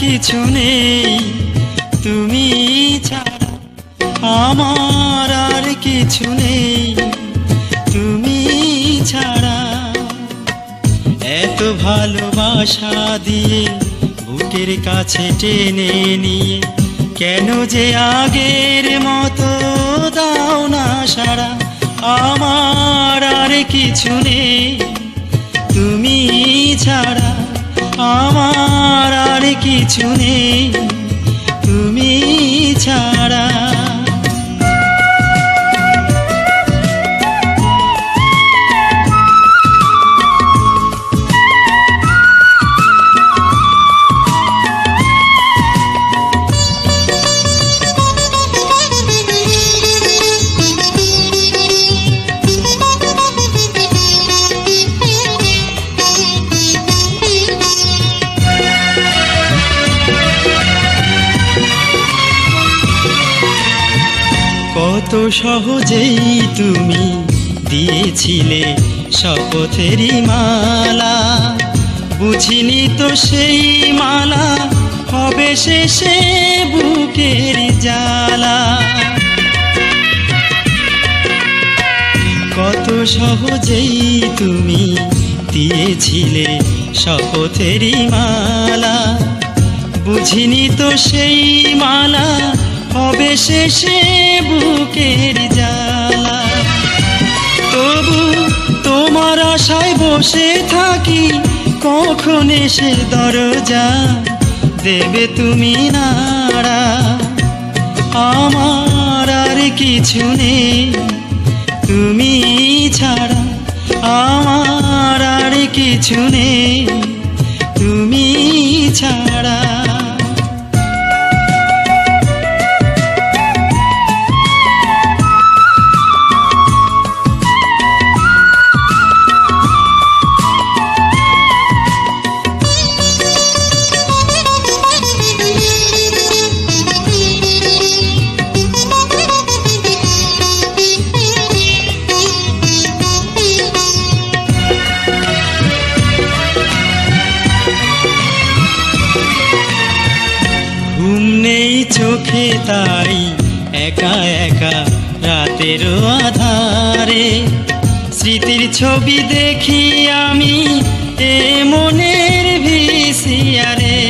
কিছু নেই তুমি ছাড়া, আমার আর কিছু নেই তুমি ছাড়া। এত ভালোবাসা দিয়ে বুকের কাছে টেনে নিয়ে কেন যে আগের মতো দাও না সাড়া, আমার আর কিছু নেই তুমি ছাড়া, আমার আর কিছু নেই তুমি ছাড়া। কত সহজেই তুমি দিয়েছিলে শপথেরই মালা, বুঝিনি তো সেই মালা হবে শেষে বুকের জ্বালা। কত সহজেই তুমি দিয়েছিলে শপথেরই মালা, বুঝিনি তো সেই মালা হবে শেষে বুকের জ্বালা। তবু তোমার আশায় বসে থাকি, কখন এসে দরজা দেবে তুমি নাড়া। আমার আর কিছু নেই তুমি ছাড়া, আমার আর কিছু নেই তুমি ছাড়া। ঘুম নেই চোখে তাই একা একা রাতের আধারে, স্মৃতির ছবি দেখি আমি এ মনের ভিসিয়ারে।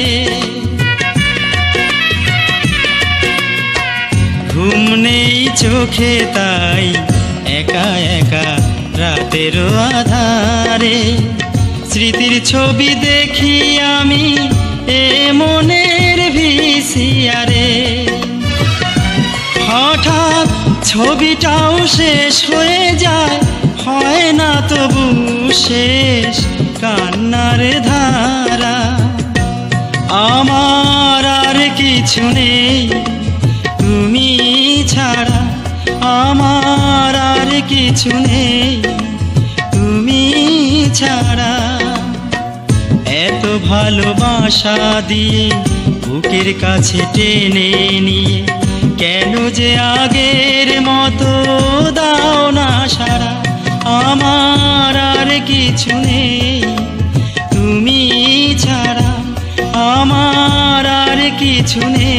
ঘুম নেই চোখে তাই একা একা রাতের আধারে, স্মৃতির ছবি দেখি আমি এ মনের ভিসিয়ারে। হঠাৎ ছবিটাও শেষ হয়ে যায়, হয় না তবু শেষ কান্নার ধারা। আমার আর কিছু নেই তুমি ছাড়া, আমার আর কিছু নেই তুমি ছাড়া। এত ভালোবাসা দিয়ে বুকের কাছে টেনে নিয়ে কেন যে আগের মতো দাও না সাড়া, আমার আর কিছু নেই তুমি ছাড়া, আমার আর কিছু নেই